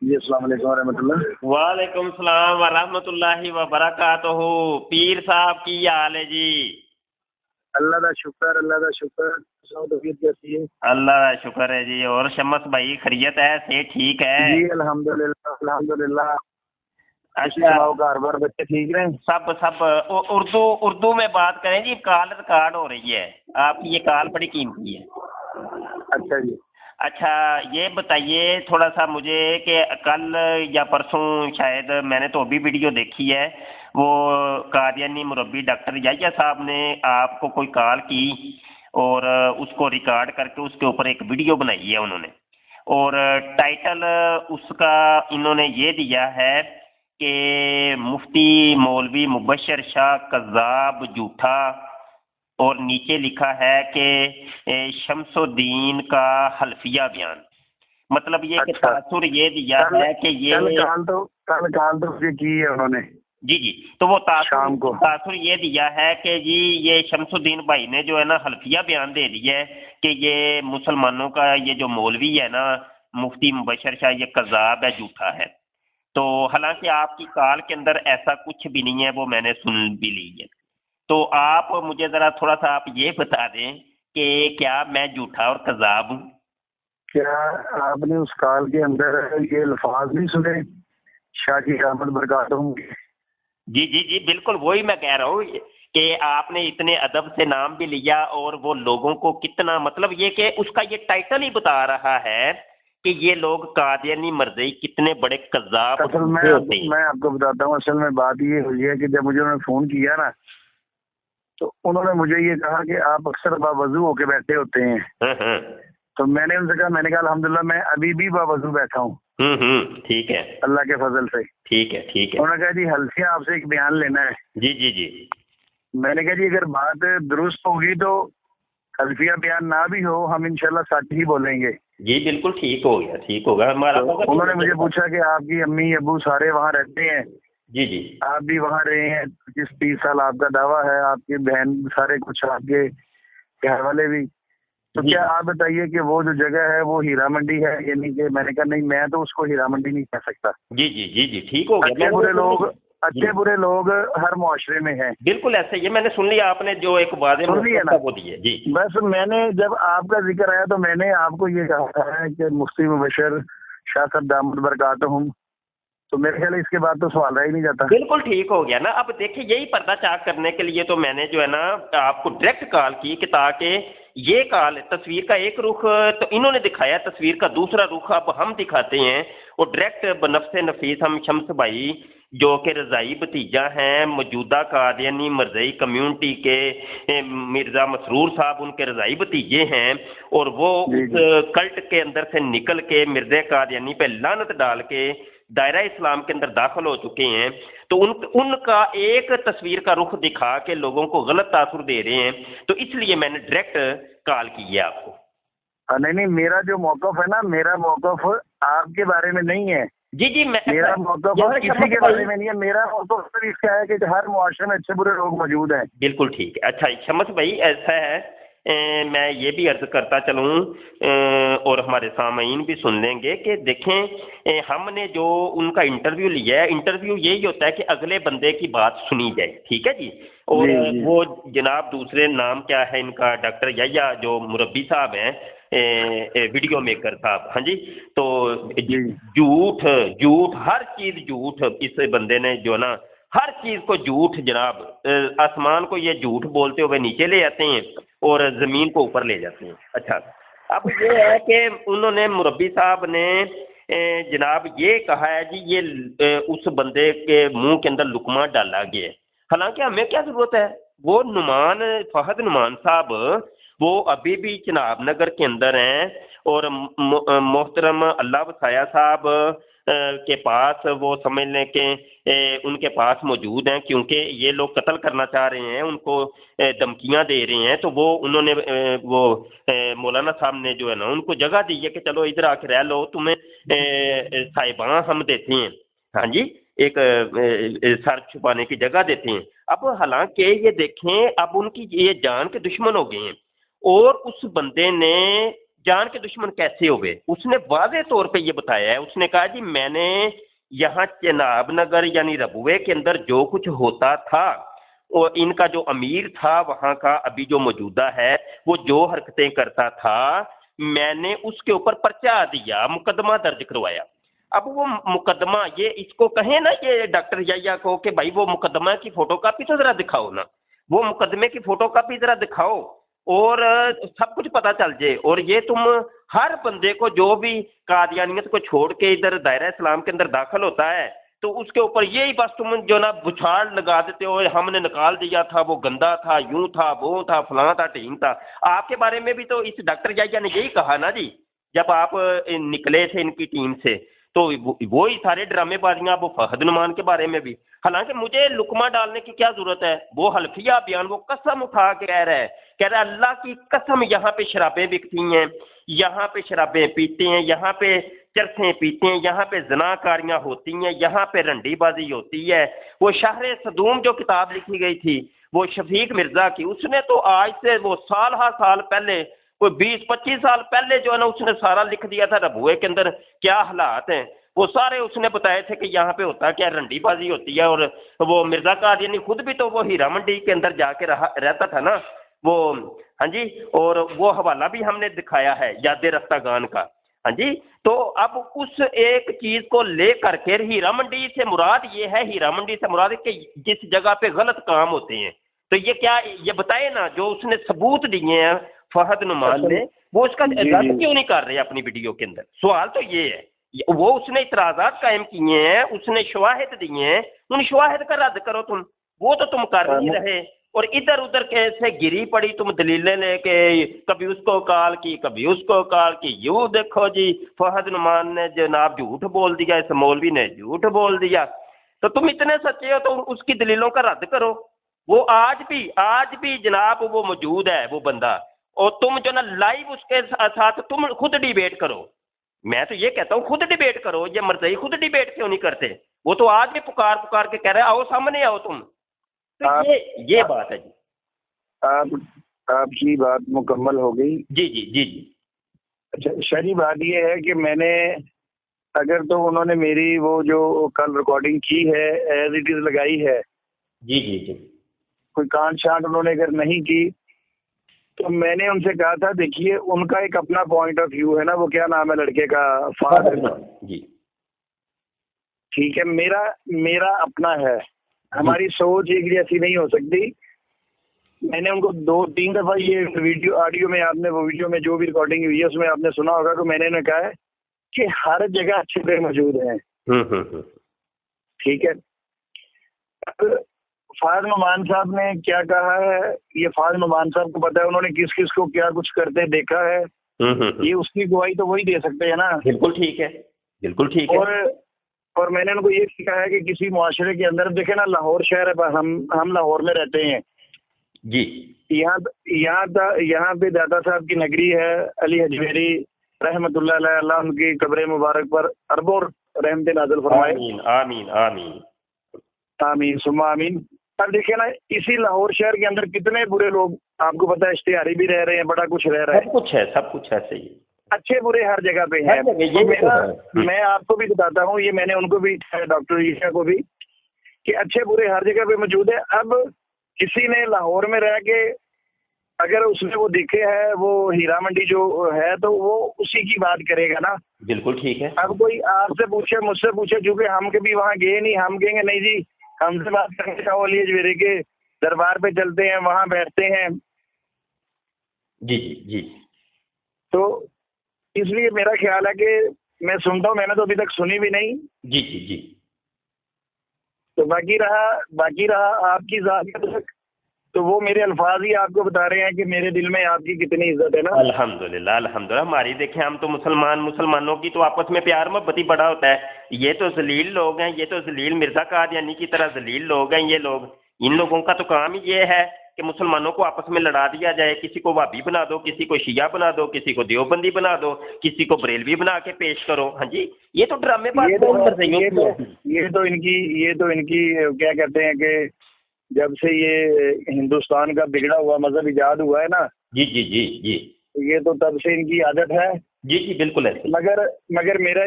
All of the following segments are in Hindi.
जी अस्सलाम वालेकुम रहमतुल्लाह। वालेकुम सलाम व रहमतुल्लाहि व बरकातहू। पीर साहब की हाल है जी? अल्लाह का शुक्र, अल्लाह का शुक्र। सुनाओ तबीयत कैसी है? अल्लाह का शुक्र है जी। और शमस भाई खैरियत है, सेहत ठीक है? जी अल्हम्दुलिल्लाह अल्हम्दुलिल्लाह। तुसी अच्छा, सुनाओ घर बार बच्चे ठीक रहे? सब सब उर्दू उर्दू में बात करें जी, कॉल रिकॉर्ड हो रही है। आपकी ये कॉल बड़ी कीमती है। अच्छा जी। अच्छा, ये बताइए थोड़ा सा मुझे कि कल या परसों शायद मैंने तो अभी वीडियो देखी है, वो कादियानी मुरब्बी डॉक्टर याह्या साहब ने आपको कोई कॉल की और उसको रिकॉर्ड करके उसके ऊपर एक वीडियो बनाई है उन्होंने। और टाइटल उसका इन्होंने ये दिया है कि मुफ्ती मौलवी मुबशर शाह कज़्ज़ाब झूठा, और नीचे लिखा है कि शमसुद्दीन का हल्फिया बयान। मतलब ये कि अच्छा, तासुर ये दिया कल है कि ये कल काल तो मुझे की है उन्होंने जी जी, तो वो तासुर शाम को। तासुर ये दिया है कि जी ये शमसुद्दीन भाई ने जो है ना हल्फिया बयान दे दिया है कि ये मुसलमानों का ये जो मौलवी है ना मुफ्ती मुबशर शाह, ये कज़ाब है, झूठा है। तो हालांकि आपकी कॉल के अंदर ऐसा कुछ भी नहीं है, वो मैंने सुन भी ली है। तो आप मुझे ज़रा थोड़ा सा आप ये बता दें कि क्या मैं झूठा और कज़ाब हूँ? क्या आपने उस काल के अंदर ये अल्फाज नहीं सुने? शाकी अहमद बरकातहू के? जी जी जी, बिल्कुल वही मैं कह रहा हूँ कि आपने इतने अदब से नाम भी लिया और वो लोगों को कितना, मतलब ये कि उसका ये टाइटल ही बता रहा है कि ये लोग कादियानी मर्ज़ई कितने बड़े कज़ाब और असल झूठे होते हैं। मैं आपको बताता हूँ, असल में बात ये हुई है कि जब मुझे उन्होंने फ़ोन किया ना, तो उन्होंने मुझे ये कहा कि आप अक्सर बावजू होके बैठे होते हैं। हाँ। तो मैंने उनसे कहा, मैंने कहा अल्हम्दुलिल्लाह मैं अभी भी बावजू बैठा हूँ ठीक है। अल्लाह के फजल से। ठीक है ठीक है। उन्होंने कहा जी हल्फिया आपसे एक बयान लेना है। जी जी जी मैंने कहा जी अगर बात दुरुस्त होगी तो हल्फिया बयान ना भी हो, हम इंशाल्लाह सच ही बोलेंगे। जी, बिल्कुल ठीक हो गया, ठीक होगा हमारा तो मगर उन्होंने मुझे पूछा कि आपकी अम्मी अबू सारे वहाँ रहते हैं, जी जी आप भी वहाँ रहे हैं, 25-30 साल आपका दावा है, आपकी बहन सारे कुछ आपके घर वाले भी। तो जी क्या आप बताइए कि वो जो जगह है वो हीरा मंडी है, यानी कि मैंने कहा नहीं, मैं तो उसको हीरा मंडी नहीं कह सकता। जी जी जी जी, ठीक हो गया। अच्छे बुरे लोग हर मुआशरे में हैं। बिल्कुल ऐसे ही, मैंने सुन लिया, आपने जो एक वादे सुन लिया ना? वो दिए जी। बस मैंने जब आपका जिक्र आया तो मैंने आपको ये कहा है कि मुफ्ती मुबशर शाह साहब दामद बरकातहू, तो मेरे ख्याल इसके बाद तो सवाल रह ही नहीं जाता। बिल्कुल ठीक हो गया ना। अब देखिए यही पर्दा चाक करने के लिए तो मैंने जो है ना आपको डायरेक्ट कॉल की कि ताकि ये कॉल तस्वीर का एक रुख तो इन्होंने दिखाया, तस्वीर का दूसरा रुख अब हम दिखाते हैं। और डायरेक्ट बनफ्से नफीस हम शम्स भाई जो कि रज़ाई भतीजा हैं मौजूदा कादियानी मरज़ई कम्यूनिटी के मिर्ज़ा मसरूर साहब उनके रज़ाई भतीजे हैं, और वो उस कल्ट के अंदर से निकल के मिर्ज़ा कादियानी पे लानत डाल के दायरा इस्लाम के अंदर दाखिल हो चुके हैं। तो उनका एक तस्वीर का रुख दिखा के लोगों को गलत तासुर दे रहे हैं, तो इसलिए मैंने डायरेक्ट कॉल की है आपको। नहीं, मेरा जो मौक़िफ़ है ना, मेरा मौक़िफ़ आपके बारे में नहीं है। जी जी, मेरा मौक़िफ़ किसी के बारे में नहीं है। मेरा मौक़िफ़ सिर्फ इसका है कि हर मुआशरे में अच्छे बुरे लोग मौजूद हैं। बिल्कुल ठीक है। अच्छा शमस भाई ऐसा है, मैं ये भी अर्ज करता चलूँ और हमारे सामीन भी सुन लेंगे कि देखें हमने जो उनका इंटरव्यू लिया है, इंटरव्यू यही होता है कि अगले बंदे की बात सुनी जाए, ठीक है जी। और वो जनाब दूसरे नाम क्या है इनका, डॉक्टर याह्या जो मुरब्बी साहब हैं, वीडियो मेकर साहब, हाँ जी। तो झूठ झूठ हर चीज़ झूठ, इस बंदे ने जो ना हर चीज़ को झूठ जनाब, आसमान को ये झूठ बोलते हुए नीचे ले जाते हैं और ज़मीन को ऊपर ले जाते हैं। अच्छा, अब ये है कि उन्होंने मुरब्बी साहब ने जनाब ये कहा है जी ये उस बंदे के मुंह के अंदर लुकमा डाला गया है। हालांकि हमें क्या ज़रूरत है, वो नुमान फहद नुमान साहब वो अभी भी चिनाब नगर के अंदर हैं, और मोहतरम अल्लाह वसाया साहब के पास वो समझ लें कि उनके पास मौजूद हैं, क्योंकि ये लोग कत्ल करना चाह रहे हैं, उनको धमकियां दे रहे हैं। तो वो उन्होंने वो मौलाना साहब ने जो है ना उनको जगह दी है कि चलो इधर आके रह लो, तुम्हें साहिबान हम देते हैं, हाँ जी, एक सर छुपाने की जगह देते हैं। अब हालांकि ये देखें अब उनकी ये जान के दुश्मन हो गए हैं, और उस बंदे ने जान के दुश्मन कैसे हो गए? उसने वाज़े तौर पे ये बताया है, उसने कहा जी मैंने यहाँ चेनाब नगर यानी रबुए के अंदर जो कुछ होता था और इनका जो अमीर था वहाँ का अभी जो मौजूदा है, वो जो हरकतें करता था, मैंने उसके ऊपर पर्चा दिया, मुकदमा दर्ज करवाया। अब वो मुकदमा, ये इसको कहें ना, ये डॉक्टर याया को कि भाई वो मुकदमा की फोटोकॉपी तो जरा दिखाओ ना, वो मुकदमे की फोटोकॉपी जरा दिखाओ और सब कुछ पता चल जाए। और ये तुम हर बंदे को जो भी कादियानियत को छोड़ के इधर दायरा इस्लाम के अंदर दाखिल होता है तो उसके ऊपर यही बस तुम जो ना बुछाड़ लगा देते हो, हमने निकाल दिया था, वो गंदा था, यूं था, वो था, फलां था, टीम था। आपके बारे में भी तो इस डॉक्टर याया ने यही कहा ना जी, जब आप निकले थे इनकी टीम से, तो वो ही सारे ड्रामेबाजियां, वो फहद नुमान के बारे में भी। हालांकि मुझे लुकमा डालने की क्या जरूरत है, वो हल्फिया बयान, वो कसम उठा के कह रहा है अल्लाह की कसम यहाँ पे शराबें बिकती हैं, यहाँ पे शराबें पीते हैं, यहाँ पे चरखें पीते हैं, यहाँ पे जनाकारियाँ होती हैं, यहाँ पे रंडीबाजी होती है। वो शहर सदूम जो किताब लिखी गई थी वो शफीक मिर्जा की, उसने तो आज से वो साल हा साल पहले, कोई 20-25 साल पहले जो है ना, उसने सारा लिख दिया था रबुए के अंदर क्या हालात हैं, वो सारे उसने बताए थे कि यहाँ पे होता क्या, रंडीबाजी होती है। और वो मिर्जा कादियानी खुद भी तो वो हीरा मंडी के अंदर जाके रहता था ना वो। हाँ जी, और वो हवाला भी हमने दिखाया है याद रफ्तागान का। हाँ जी, तो अब उस एक चीज को ले करके हीरा मंडी से मुराद ये है, हीरा मंडी से मुराद है कि जिस जगह पे गलत काम होते हैं, तो ये क्या, ये बताए ना, जो उसने सबूत दिए हैं फहद नुमान ने, वो उसका रद्द क्यों नहीं कर रहे अपनी वीडियो के अंदर? सवाल तो ये है। वो उसने इतराजात कायम किए हैं, उसने शवाहिद दिए हैं, उन शवाहिद का रद्द करो तुम, वो तो तुम कर नहीं रहे। और इधर उधर कैसे गिरी पड़ी तुम दलीलें लेके, कभी उसको कॉल की, कभी उसको कॉल की, यूं देखो जी फहद नुमान ने जनाब झूठ बोल दिया, इस मौलवी ने झूठ बोल दिया। तो तुम इतने सच्चे हो तो उसकी दलीलों का रद्द करो। वो आज भी जनाब वो मौजूद है वो बंदा, और तुम जो ना लाइव उसके साथ तुम खुद डिबेट करो। मैं तो ये कहता हूँ खुद डिबेट करो, ये मर्ज़ई खुद डिबेट क्यों नहीं करते? वो तो आज भी पुकार पुकार के कह रहे आओ सामने आओ तुम। तो ये बात है जी। आपकी बात मुकम्मल हो गई। जी जी जी जी। अच्छा, शरी बात ये है कि मैंने, अगर तो उन्होंने मेरी वो जो कल रिकॉर्डिंग की है एज इट इज लगाई है, जी जी जी, कोई कांट छांट उन्होंने अगर नहीं की, तो मैंने उनसे कहा था देखिए उनका एक अपना पॉइंट ऑफ व्यू है ना, वो क्या नाम है लड़के का, फादर जी, ठीक है, मेरा अपना है, हमारी सोच एक जैसी नहीं हो सकती। मैंने उनको 2-3 दफा ये वीडियो ऑडियो में, आपने वो वीडियो में जो भी रिकॉर्डिंग हुई है उसमें आपने सुना होगा, तो मैंने उन्हें कहा है कि हर जगह अच्छे लोग मौजूद हैं। ठीक है, फाज नुमान साहब ने क्या कहा है, ये फाज नुमान साहब को पता है उन्होंने किस किस को क्या कुछ करते देखा है। ये उसकी गवाही तो वही दे सकते हैं ना। बिल्कुल ठीक है, बिल्कुल ठीक है। और मैंने उनको ये कहा है कि किसी मुआशरे के अंदर देखे ना, लाहौर शहर है, हम लाहौर में रहते हैं जी, यहाँ पे दादा साहब की नगरी है, अली हजवेरी रहमतुल्लाह अलैह, अल्लाह उनकी कब्र मुबारक पर अरबों रहमत नाज़िल फरमाए। आमीन आमीन आमीन आमीन सुम्मा आमीन। अब देखिए ना, इसी लाहौर शहर के अंदर कितने बुरे लोग, आपको पता है, इश्तिहारी भी रह रहे हैं, बड़ा कुछ रह रहा है, सब कुछ है सही, अच्छे बुरे हर जगह पे है। मैं आपको भी बताता हूँ, ये मैंने उनको भी, डॉक्टर ईशा को भी, कि अच्छे बुरे हर जगह पे मौजूद है। अब किसी ने लाहौर में रह के अगर उसने वो देखे है वो हीरा मंडी जो है, तो वो उसी की बात करेगा ना। बिल्कुल ठीक है। अब कोई आपसे पूछे, मुझसे पूछे, चूंकि हम कभी वहाँ गए नहीं, हम कहेंगे नहीं जी हमसे बात करने का, अली हजवेरी के दरबार पे चलते हैं, वहाँ बैठते हैं। जी जी जी। तो इसलिए मेरा ख्याल है कि मैं सुनता हूँ, मैंने तो अभी तक सुनी भी नहीं। जी जी जी। तो बाकी रहा आपकी जात, तो वो मेरे अल्फाज ही आपको बता रहे हैं कि मेरे दिल में आपकी कितनी इज्जत है ना। अल्हम्दुलिल्लाह अल्हम्दुलिल्लाह। हमारी देखें, हम तो मुसलमानों की तो आपस में प्यार मोहब्बत ही बड़ा होता है। ये तो जलील लोग हैं, ये तो जलील मिर्जा कादियानी की तरह जलील लोग हैं ये लोग। इन लोगों का तो काम ही ये है कि मुसलमानों को आपस में लड़ा दिया जाए, किसी को वाबी बना दो, किसी को शिया बना दो, किसी को देवबंदी बना दो, किसी को बरेलवी बना के पेश करो। हाँ जी, ये तो ड्रामेबाज, ये तो इनकी क्या कहते हैं कि जब से ये हिंदुस्तान का बिगड़ा हुआ मजहब इजाद हुआ है ना, जी जी जी जी, ये तो तब से इनकी आदत है। जी जी बिल्कुल है। मगर मेरा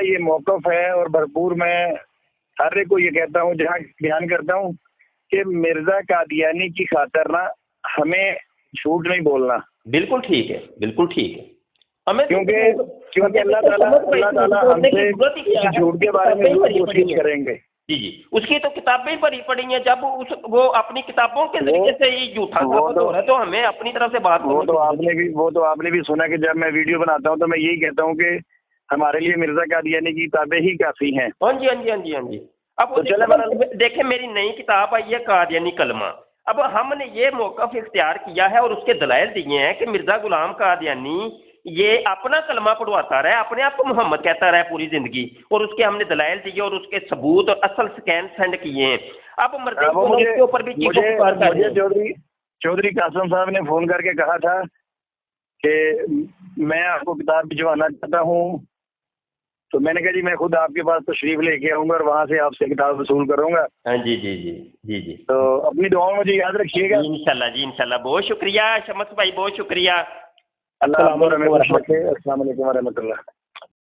ये मौक़िफ़ है और भरपूर मैं हर एक को ये कहता हूँ, जहाँ बयान करता हूँ कि मिर्ज़ा कादियानी की खातिर ना हमें झूठ नहीं बोलना। बिल्कुल ठीक है, बिल्कुल ठीक है। हमें क्योंकि अल्लाह ताला हमसे इस झूठ के बारे में कोशिश करेंगे। जी जी, उसकी तो किताबें भरी पड़ी हैं। जब वो अपनी किताबों के जरिए से ही झूठा साबित हो रहा है, तो हमें अपनी तरफ से बात वो तो आपने भी सुना कि जब मैं वीडियो बनाता हूँ तो मैं यही कहता हूँ कि हमारे लिए मिर्ज़ा कादियानी की किताबें ही काफ़ी हैं। हाँ जी, हाँ जी, हाँ जी, हाँ जी। अब तो देखिए मेरी नई किताब आई है कादियानी कलमा। अब हमने ये मौक़िफ़ इख्तियार किया है और उसके दलाइल दिए हैं कि मिर्ज़ा गुलाम कादियानी ये अपना कलमा पढ़वाता रहा, अपने आप को मोहम्मद कहता रहा पूरी जिंदगी, और उसके हमने दलाइल दिए और उसके सबूत और असल स्कैन सेंड किए हैं। अब मर्ज़ी के ऊपर भी चौधरी कासिम साहब ने फ़ोन करके कहा था कि मैं आपको किताब भिजवाना चाहता हूँ, तो मैंने कहा जी मैं खुद आपके पास तशरीफ़ लेके आऊँगा और वहाँ से आपसे किताब वसूल करूँगा। हाँ जी जी जी जी जी। तो अपनी दुआओं में मुझे याद रखिएगा। इंशाल्लाह जी इंशाल्लाह। बहुत शुक्रिया शमस भाई, बहुत शुक्रिया। अल्लाह आपको रहमत रखे। अस्सलाम वालेकुम व रहमतुल्लाह।